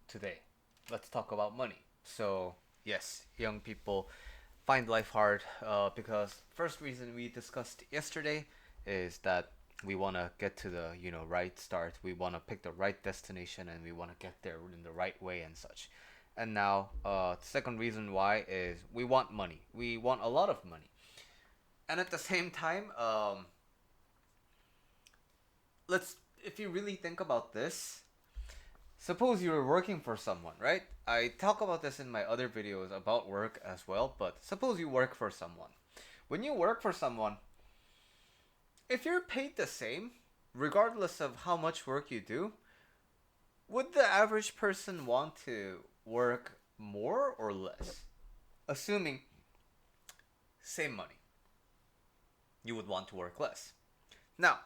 today. Let's talk about money. So, yes, young people find life hard because first reason we discussed yesterday is that we want to get to the right start. We want to pick the right destination and we want to get there in the right way and such. And now, second reason why is we want money. We want a lot of money, and at the same time, let's if you really think about this, suppose you're working for someone, right? I talk about this in my other videos about work as well, but suppose you work for someone. When you work for someone, if you're paid the same, regardless of how much work you do, would the average person want to work more or less? Assuming same money, you would want to work less. Now,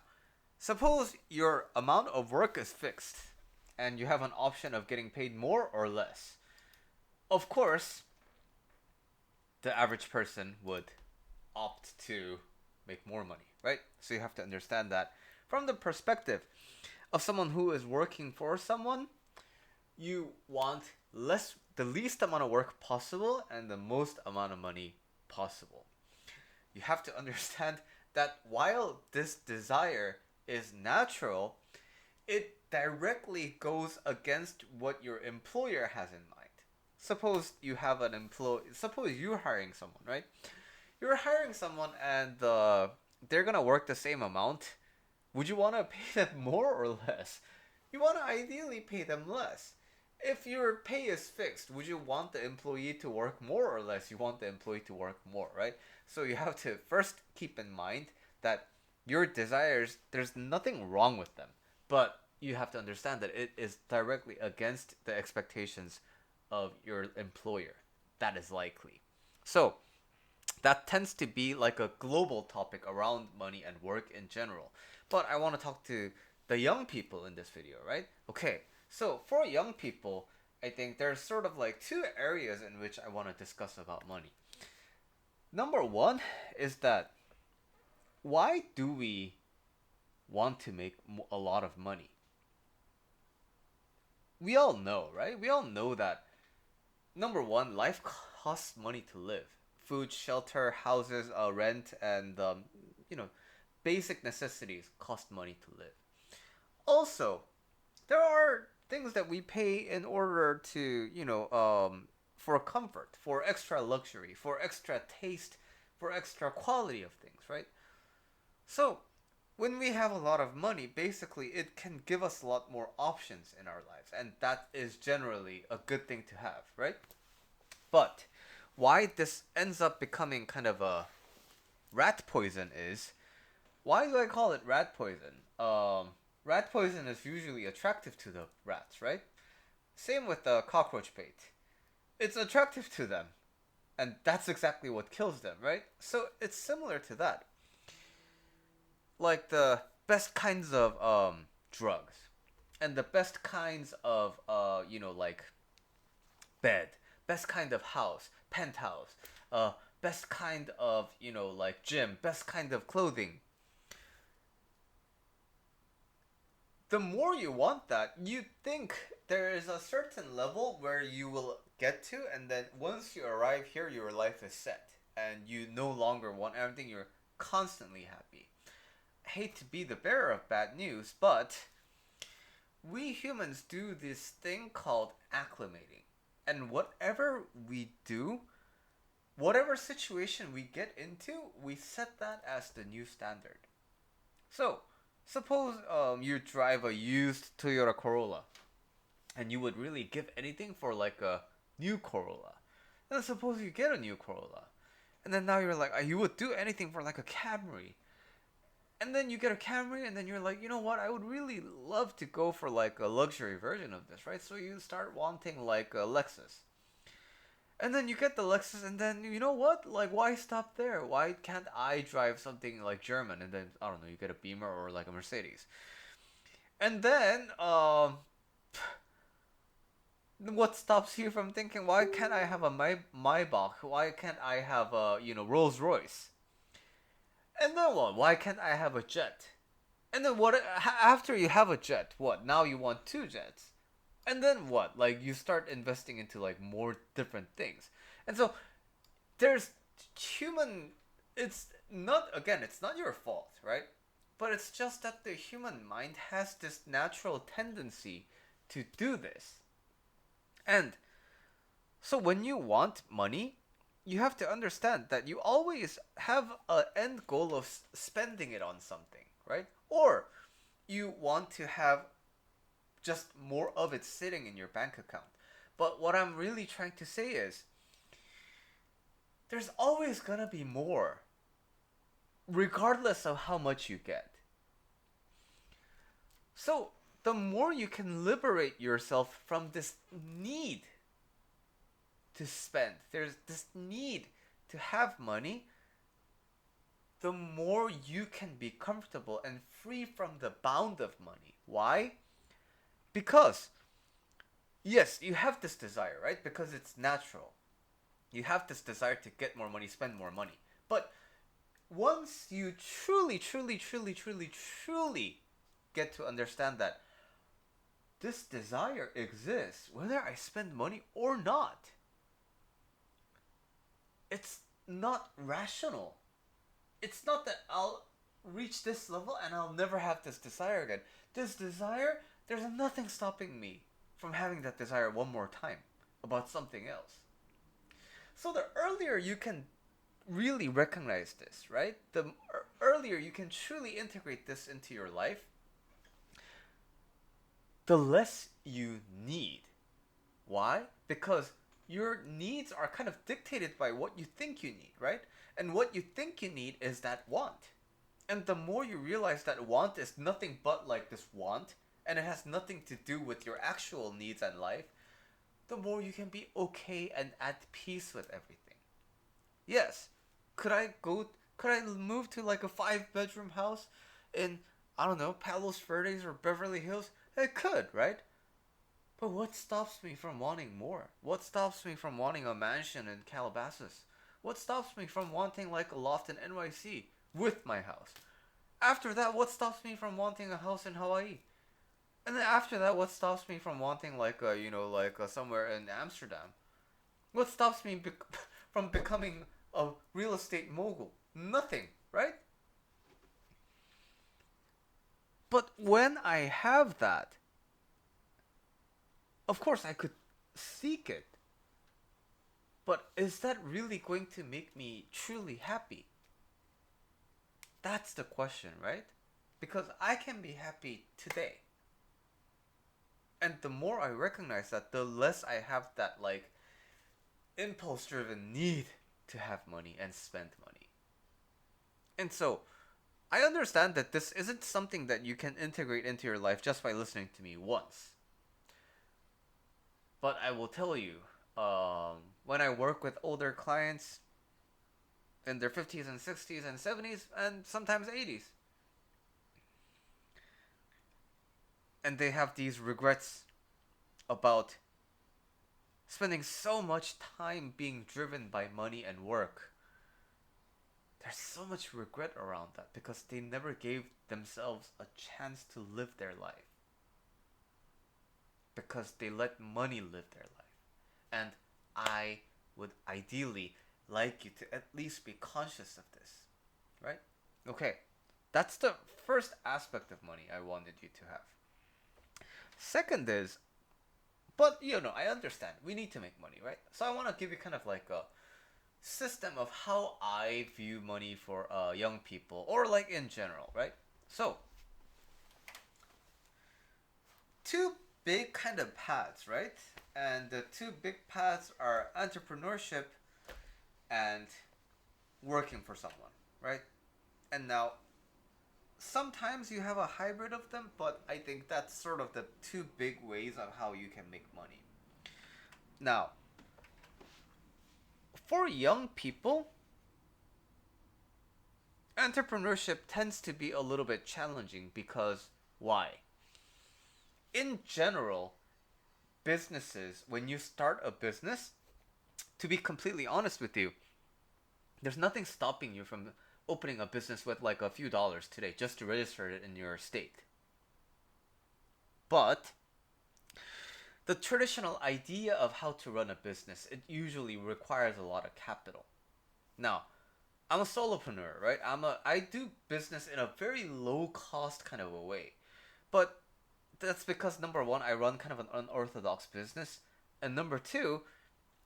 suppose your amount of work is fixed and you have an option of getting paid more or less. Of course, the average person would opt to make more money, right? So you have to understand that from the perspective of someone who is working for someone, you want the least amount of work possible and the most amount of money possible. You have to understand that while this desire is natural, it directly goes against what your employer has in mind. Suppose you have an employee, suppose you're hiring someone, right? You're hiring someone and they're gonna work the same amount. Would you want to pay them more or less? You want to ideally pay them less. If your pay is fixed, would you want the employee to work more or less? You want the employee to work more, right? So you have to first keep in mind that your desires, there's nothing wrong with them, but you have to understand that it is directly against the expectations of your employer. That is likely. So that tends to be like a global topic around money and work in general. But I want to talk to the young people in this video, right? Okay, so for young people, I think there's sort of like two areas in which I want to discuss about money. Number one is that why do we want to make a lot of money? We all know, right? We all know that number one, life costs money to live. Food, shelter, houses, rent, and you know, basic necessities cost money to live. Also, there are things that we pay in order to, for comfort, for extra luxury, for extra taste, for extra quality of things, right? So, when we have a lot of money, basically it can give us a lot more options in our lives, and that is generally a good thing to have, right? But why this ends up becoming kind of a rat poison is, why do I call it rat poison? Rat poison is usually attractive to the rats, right? Same with the cockroach bait. It's attractive to them, and that's exactly what kills them, right? So it's similar to that. Like the best kinds of drugs, and the best kinds of like bed, best kind of house, penthouse, best kind of like gym, best kind of clothing. The more you want that, you think there is a certain level where you will get to, and then once you arrive here, your life is set, and you no longer want everything. You're constantly happy. I hate to be the bearer of bad news, but we humans do this thing called acclimating. And whatever we do, whatever situation we get into, we set that as the new standard. So, suppose you drive a used Toyota Corolla, and you would really give anything for like a new Corolla. And then suppose you get a new Corolla, and then now you're like, you would do anything for like a Camry. And then you get a Camry, and then you're like, you know what? I would really love to go for like a luxury version of this, right? So you start wanting like a Lexus. And then you get the Lexus, and then you know what? Like, why stop there? Why can't I drive something like German? And then I don't know, you get a Beamer or like a Mercedes. And then, what stops you from thinking, why can't I have a Maybach? Why can't I have a Rolls Royce? And then what? Why can't I have a jet? And then what? After you have a jet, what? Now you want two jets. And then what? Like you start investing into like more different things. And so there's human, it's not, again, it's not your fault, right? But it's just that the human mind has this natural tendency to do this. And so when you want money, you have to understand that you always have an end goal of spending it on something, right? Or you want to have just more of it sitting in your bank account. But what I'm really trying to say is there's always gonna be more, regardless of how much you get. So the more you can liberate yourself from this need to spend, there's this need to have money, the more you can be comfortable and free from the bound of money. Why? Because, yes, you have this desire, right? Because it's natural. You have this desire to get more money, spend more money. But once you truly get to understand that this desire exists, whether I spend money or not, it's not rational. It's not that I'll reach this level and I'll never have this desire again. This desire, there's nothing stopping me from having that desire one more time about something else. So the earlier you can really recognize this, right? The earlier you can truly integrate this into your life, the less you need. Why? Because your needs are kind of dictated by what you think you need, right? And what you think you need is that want. And the more you realize that want is nothing but like this want, and it has nothing to do with your actual needs in life, the more you can be okay and at peace with everything. Yes, could I move to like a 5 bedroom house in, I don't know, Palos Verdes or Beverly Hills? It could, right? But what stops me from wanting more? What stops me from wanting a mansion in Calabasas? What stops me from wanting like a loft in NYC with my house? After that, what stops me from wanting a house in Hawaii? And then after that, what stops me from wanting like a, somewhere in Amsterdam? What stops me from becoming a real estate mogul? Nothing, right? But when I have that, of course I could seek it. But is that really going to make me truly happy? That's the question, right? Because I can be happy today. And the more I recognize that, the less I have that like impulse driven need to have money and spend money. And so I understand that this isn't something that you can integrate into your life just by listening to me once. But I will tell you, when I work with older clients in their 50s and 60s and 70s and sometimes 80s, and they have these regrets about spending so much time being driven by money and work. There's so much regret around that because they never gave themselves a chance to live their life. Because they let money live their life. And I would ideally like you to at least be conscious of this. Right? Okay. That's the first aspect of money I wanted you to have. Second is, but I understand. We need to make money, right? So I want to give you kind of like a system of how I view money for young people or like in general, right? So, two big kind of paths, right? And the two big paths are entrepreneurship and working for someone, right? And now, sometimes you have a hybrid of them, but I think that's sort of the two big ways of how you can make money. Now, for young people, entrepreneurship tends to be a little bit challenging because why? In general, businesses, when you start a business, to be completely honest with you, there's nothing stopping you from opening a business with like a few dollars today just to register it in your state. But The traditional idea of how to run a business, it usually requires a lot of capital. Now, I'm a solopreneur, right? I do business in a very low cost kind of a way. But that's because number one, I run kind of an unorthodox business, and number two,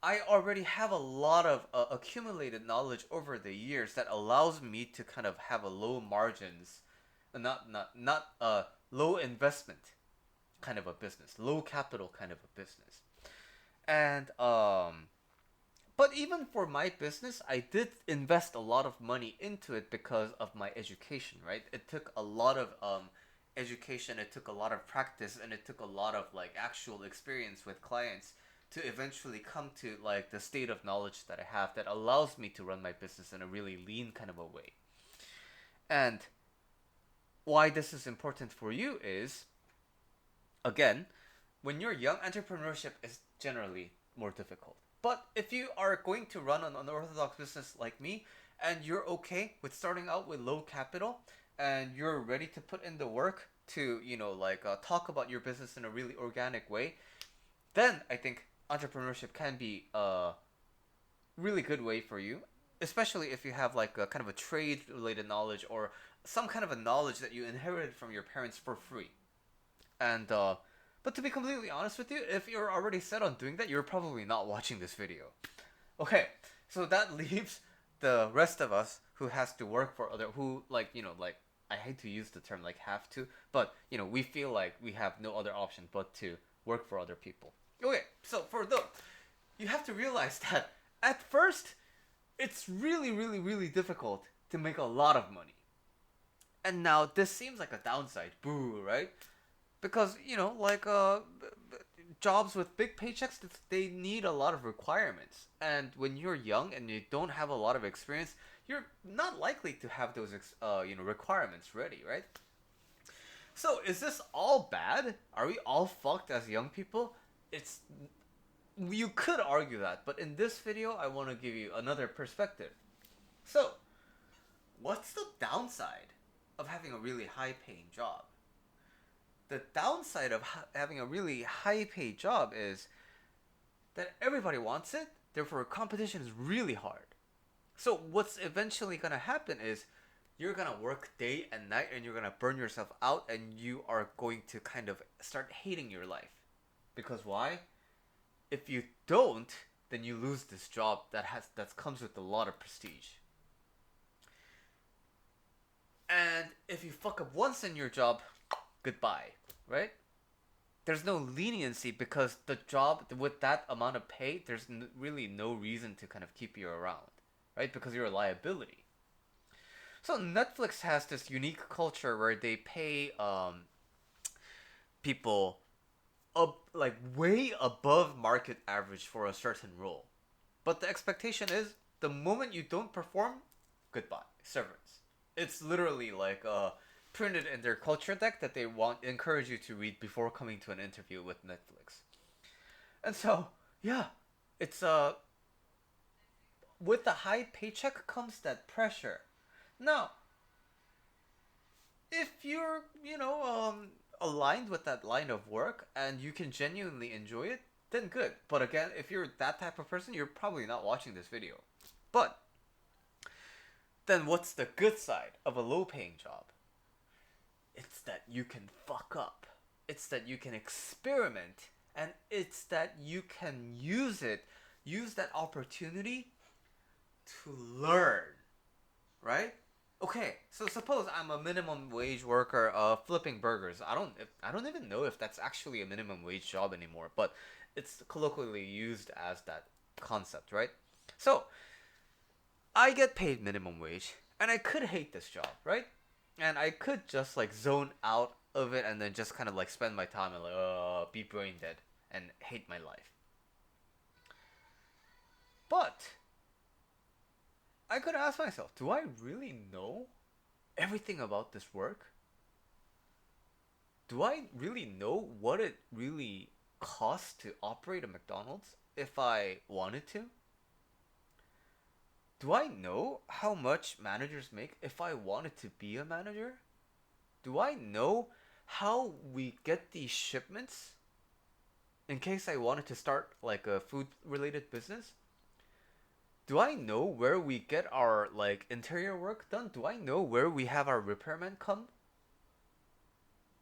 I already have a lot of accumulated knowledge over the years that allows me to kind of have a low margins, not low investment kind of a business, low capital kind of a business. And but even for my business, I did invest a lot of money into it because of my education, right? It took a lot of education, it took a lot of practice, and it took a lot of like actual experience with clients to eventually come to like the state of knowledge that I have that allows me to run my business in a really lean kind of a way. And why this is important for you is, again, when you're young, entrepreneurship is generally more difficult. But if you are going to run an unorthodox business like me, and you're okay with starting out with low capital, and you're ready to put in the work to, talk about your business in a really organic way, then I think entrepreneurship can be a really good way for you, especially if you have like a kind of a trade related knowledge or some kind of a knowledge that you inherited from your parents for free. And but to be completely honest with you, if you're already set on doing that, you're probably not watching this video. Okay, so that leaves the rest of us who has to work for other who like I hate to use the term like have to, but we feel like we have no other option but to work for other people. Okay, so for the you have to realize that at first it's really really really difficult to make a lot of money. And now this seems like a downside, boo, right? Because jobs with big paychecks, they need a lot of requirements, and when you're young and you don't have a lot of experience, you're not likely to have those requirements ready, right? So is this all bad? Are we all fucked as young people? It's You could argue that, but in this video I want to give you another perspective. So what's the downside of having a really high paying job? The downside of having a really high paid job is that everybody wants it, therefore competition is really hard. So what's eventually going to happen is you're going to work day and night and you're going to burn yourself out, and you are going to kind of start hating your life. Because why? If you don't, then you lose this job that comes with a lot of prestige. And if you fuck up once in your job, goodbye, right? There's no leniency because the job with that amount of pay, there's really no reason to kind of keep you around, right? Because you're a liability. So Netflix has this unique culture where they pay people up like way above market average for a certain role, but the expectation is the moment you don't perform, goodbye, severance. It's literally like printed in their culture deck that they want encourage you to read before coming to an interview with Netflix. And so, yeah, it's with the high paycheck comes that pressure. Now, if you're, aligned with that line of work and you can genuinely enjoy it, then good. But again, if you're that type of person, you're probably not watching this video. But then what's the good side of a low paying job? It's that you can fuck up. It's that you can experiment. And it's that you can use that opportunity to learn. Right? Okay, so suppose I'm a minimum wage worker flipping burgers. I don't even know if that's actually a minimum wage job anymore, but it's colloquially used as that concept, right? So, I get paid minimum wage, and I could hate this job, right? And I could just like zone out of it and then just kind of like spend my time and like be brain dead and hate my life. But I could ask myself, do I really know everything about this work? Do I really know what it really costs to operate a McDonald's if I wanted to? Do I know how much managers make if I wanted to be a manager? Do I know how we get these shipments? in case I wanted to start like a food related business, do I know where we get our like interior work done? Do I know where we have our repairmen come?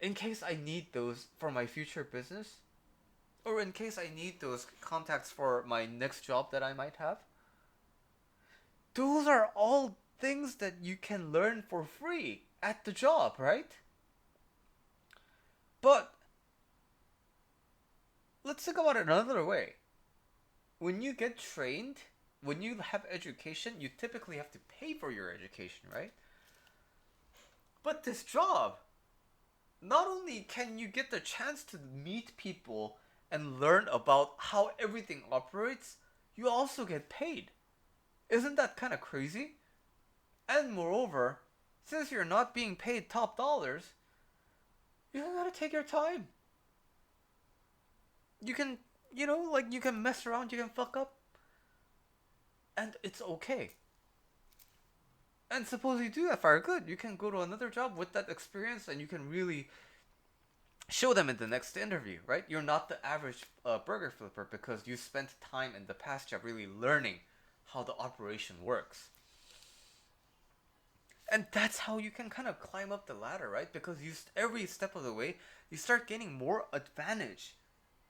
In case I need those for my future business? Or in case I need those contacts for my next job that I might have? Those are all things that you can learn for free at the job, right? But let's think about it another way. When you get trained, when you have education, you typically have to pay for your education, right? But this job, not only can you get the chance to meet people and learn about how everything operates, you also get paid. Isn't that kind of crazy? And moreover, since you're not being paid top dollars, you don't gotta take your time. You can, like you can mess around, you can fuck up, and it's okay. And suppose you do that fire good, you can go to another job with that experience and you can really show them in the next interview, right? You're not the average burger flipper because you spent time in the past job really learning how the operation works. And that's how you can kind of climb up the ladder, right? Because you every step of the way, you start gaining more advantage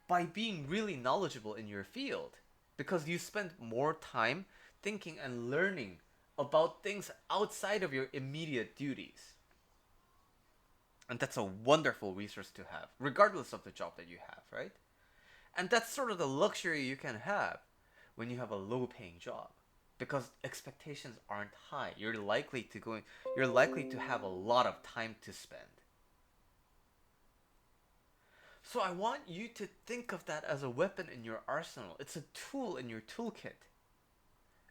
by being really knowledgeable in your field because you spend more time thinking and learning about things outside of your immediate duties. And that's a wonderful resource to have, regardless of the job that you have, right? And that's sort of the luxury you can have when you have a low paying job. Because expectations aren't high. You're likely to have a lot of time to spend. So I want you to think of that as a weapon in your arsenal. It's a tool in your toolkit.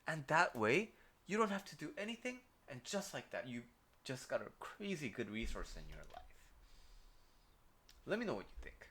And that way, you don't have to do anything, and just like that, you just got a crazy good resource in your life. Let me know what you think.